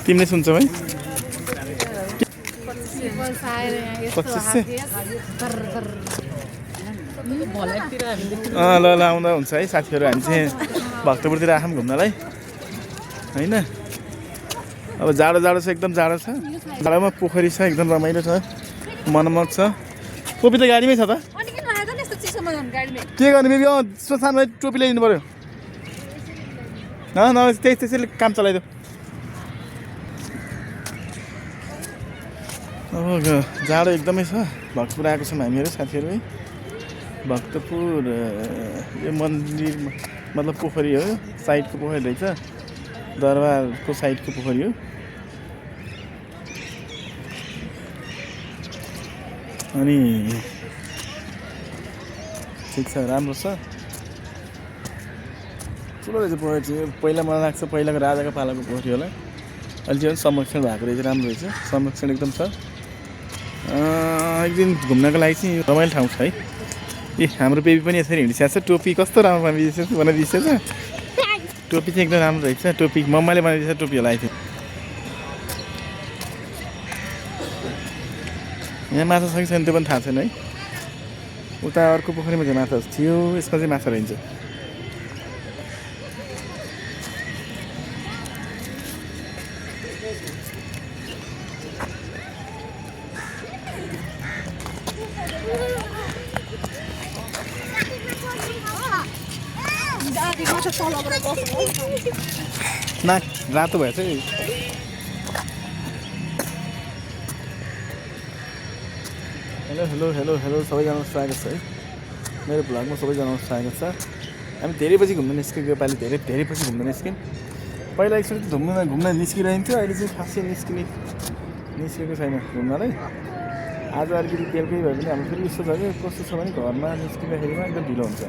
तिमीले सुन्छौ है? 2500 ल ल आउँदा हुन्छ है साथीहरू। हामी चाहिँ भक्तपुरतिर आँखौँ घुम्नलाई होइन। अब जाडो जाडो छ, एकदम जाडो छ। जाडोमा पोखरी छ, एकदम रमाइलो छ, मनमोहक छ। टोपी त गाडीमै छ त, के गर्ने बेबी? सानो टोपी ल्याइदिनु पऱ्यो। त्यसैले काम चलाइदियो। अब जाडो एकदमै छ। भक्तपुर आएको छौँ हामीहरू साथीहरू है। भक्तपुर यो मन्दिर मतलब पोखरी हो, साइडको पोखरी रहेछ, दरबारको साइडको पोखरी हो। अनि ठिक छ, राम्रो छ, ठुलो रहेछ पोखरी चाहिँ। पहिला मलाई लाग्छ पहिलाको राजाको पालाको पोखरी होला। अहिले चाहिँ संरक्षण भएको रहेछ, राम्रो रहेछ, संरक्षण एकदम छ। एक दिन घुम्नको लागि चाहिँ रमाइलो ठाउँ छ है। ए हाम्रो बेबी पनि यसरी हिँडिसकेको छ। टोपी कस्तो राम्रो बनाइदिएछ त। टोपी चाहिँ एकदम राम्रो रहेछ। टोपी मम्माले बनाइदिएछ, टोपी होला थियो। यहाँ माछा छ कि छैन त्यो पनि थाहा छैन है। उता अर्को पोखरीमा चाहिँ माछा थियो, यसमा चाहिँ माछा रहन्छ। नाक रातो भएछ है। हेलो हेलो हेलो हेलो सबैजना स्वागत छ है मेरो भ्लगमा। सबैजना स्वागत छ। हामी धेरै पछि घुम्न निस्केको, योपालि धेरै पछि घुम्न निस्क्यौँ। पहिला एकचोटि घुम्न निस्किरहेको अहिले चाहिँ खासै निस्केको छैन घुम्नलाई। आज अलिकति बेलुकै भए पनि हाम्रो फेरि यस्तो छ कि कस्तो छ भने घरमा निस्किँदाखेरिमा एकदम ढिलो हुन्छ।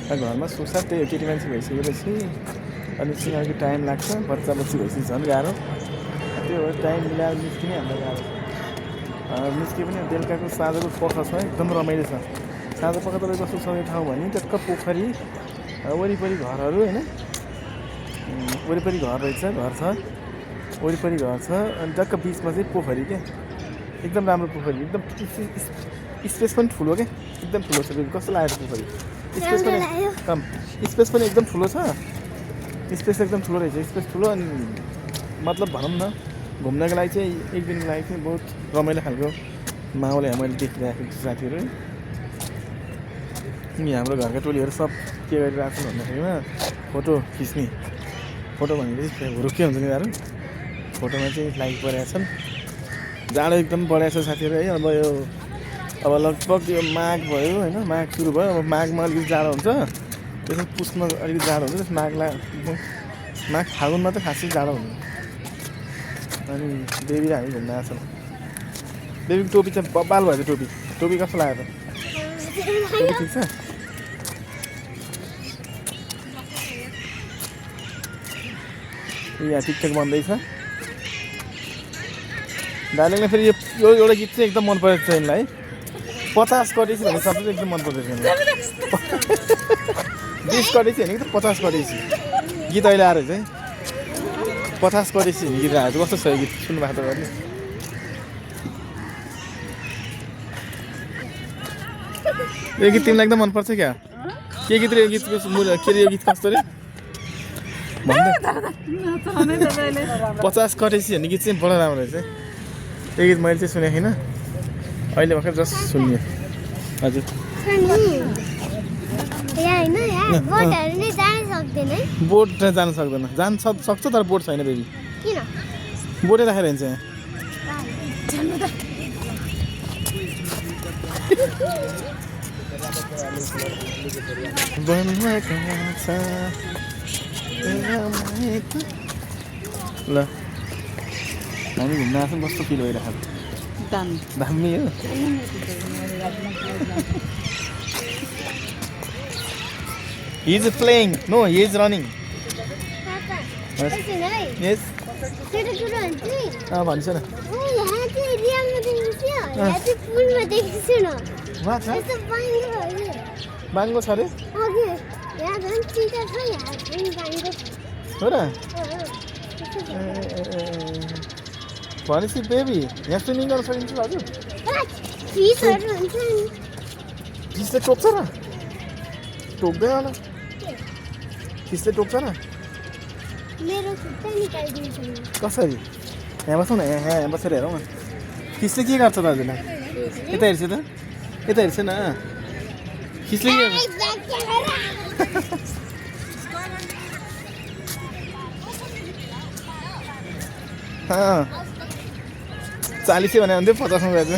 घरमा सुसा त्यही हो, केटी मान्छे भइसकेपछि अनि निस्किन अलिकति टाइम लाग्छ। बच्चा भइसकेपछि झन् गाह्रो। त्यो हो, टाइम मिलाएर निस्किने हामीलाई गाह्रो छ। निस्के पनि बेलुकाको साँझको पख छ, एकदम रमाइलो छ। साँझ पख तपाईँ कस्तो छ यो ठाउँ भने टक्क पोखरी, वरिपरि घरहरू होइन, वरिपरि घर रहेछ, घर छ, वरिपरि घर छ। अनि टक्क बिचमा चाहिँ पोखरी क्या, एकदम राम्रो पोखरी, एकदम स्पेस पनि ठुलो क्या, एकदम ठुलो छ। कस्तो लाग्यो पोखरी? स्पेस पनि एकदम ठुलो छ। स्पेस एकदम ठुलो रहेछ, स्पेस ठुलो। अनि मतलब भनौँ न घुम्नको लागि चाहिँ एक दिनको लागि चाहिँ बहुत रमाइलो खालको माहौल यहाँ मैले देखिरहेको छु साथीहरू। अनि हाम्रो घरका टोलीहरू सब के गरिरहेको छ भन्दाखेरिमा फोटो खिच्ने। फोटो भनेपछि हुरुक्कै हुन्छ नि यिनीहरू। फोटोमा चाहिँ लाइक परेका छन्। जाडो एकदम बढेको छ साथीहरू है। अब लगभग यो माघ भयो होइन, माघ सुरु भयो। अब माघमा अलिकति जाडो हुन्छ, त्यसमा पुसमा अलिकति जाडो हुन्छ, माघ फागुनमा त खासै जाडो हुन्छ। अनि बेबी र हामी घुम्न आएको छौँ। बेबीको टोपी चाहिँ बब्बाल भएछ। टोपी कस्तो लाग्यो त? टोपी ठिक छ। यहाँ टिकटक बन्दैछ। दार्जिलिङमा फेरि यो एउटा गीत चाहिँ एकदम मन परेको छ यिनलाई है। 50 कटेसी भन्ने शब्द चाहिँ एकदम मन पर्दैछ। 20 कटेसी होइन कि त 50 कटेसी गीत अहिले आएर चाहिँ 50 कटेसी भन्ने गीत आएको छ। कस्तो छ यो गीत? सुन्नु भएको त गर्ने। यो गीत तिमीलाई एकदम मनपर्छ क्या? के गीत रे यो गीतको? के रे यो गीत कस्तो रे? 50 कटेसी भन्ने गीत चाहिँ बडो राम्रो रहेछ। यो गीत मैले चाहिँ सुनेको थिइनँ, अहिले भर्खर जस्ट सुनियो। हजुर बोट जान सक्दैन। सक्छ तर बोट छैन बेबी। बोटै राखेर हिँड्छ यहाँ। ल हामी घुम्न आएको कस्तो फिल भइरहेको? दामी हो। He is playing. No, he is running. Yes. भन्छ न। बाङ्गो छ अरे? हो र? भनेपछि बेबी यहाँ स्विमिङ गर्न सकिन्छ हजुर फिसहरू हुन्छ नि फिसले टोक्छ र टोक्दैन होला फिसले टोक्छ र मेरो खुट्टा निकालिदिन्छ नि कसरी यहाँ बसौँ न यहाँ बसेर हेरौँ न फिसले के गर्छ त हजुरलाई यता हेर्छ त यता हेर्छ न फिसले के गर्छ अँ 40 भने हुन्थ्यो 50 मा गएछ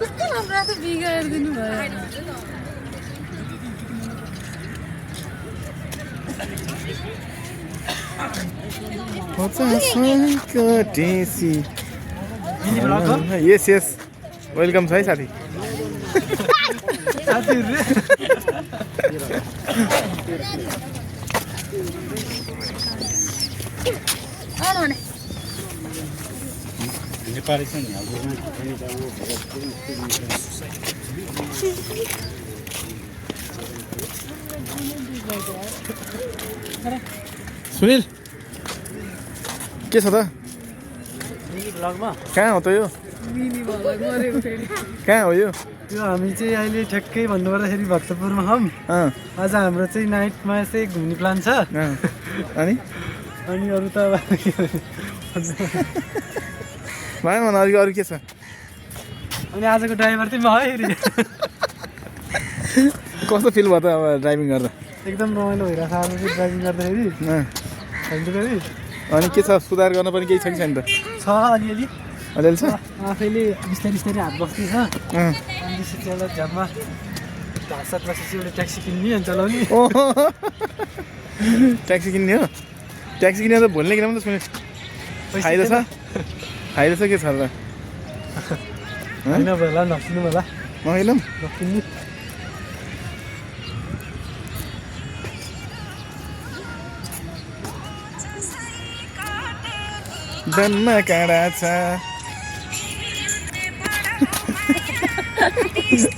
कस्तो राम्रो त बिगारिदिनु भयो 50 को टेसी यस यस वेलकम छ है साथी नेपाली छ नि सुनिल के छ त ब्लगमा कहाँ हो त यो मिनी भएर मरेको फेरि कहाँ हो यो त्यो हामी चाहिँ अहिले ठ्याक्कै भन्नुपर्दाखेरि भक्तपुरमा छौँ अँ आज हाम्रो चाहिँ नाइटमा चाहिँ घुम्ने प्लान छ अँ अनि अनि अरू त भएन भने अरू के छ अनि आजको ड्राइभर चाहिँ म है फेरि कस्तो फिल भयो त अब ड्राइभिङ गर्दा एकदम रमाइलो भइरहेको छ आज चाहिँ ड्राइभिङ गर्दाखेरि अँ फेरि अनि के छ सुधार गर्न पनि केही छ कि छैन त छ अलिअलि अलिअलि छ आफैले बिस्तारै बिस्तारै हात बस्ने छ अँ अनि त्यसपछि एउटा झ्याममा ढाकसात बसेपछि एउटा ट्याक्सी किन्ने अनि चलाउने ओहो ट्याक्सी किन्ने हो ट्याक्सी किनेर त भोलि किन त सुने फाइदा छ फाइदा छ के छ र होइन होला नकिन्नु होला नकिनौँ नकिन्नु जन्म काँडा छ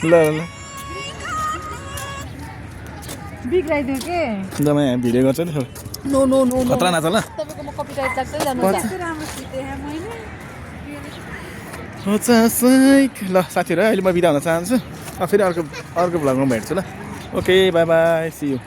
ल ल बिग्राइदियो के जम्मा यहाँ भिडियो गर्छ नि नो नो नो खतरा नाच ल तपाईँकोमा कपिराइट लाग्दै जानु राम्रो सिधै मैले 50 ल साथीहरू अहिले म बिदा हुन चाहन्छु फेरि अर्को भ्लगमा भेट्छु ल okay bye bye see you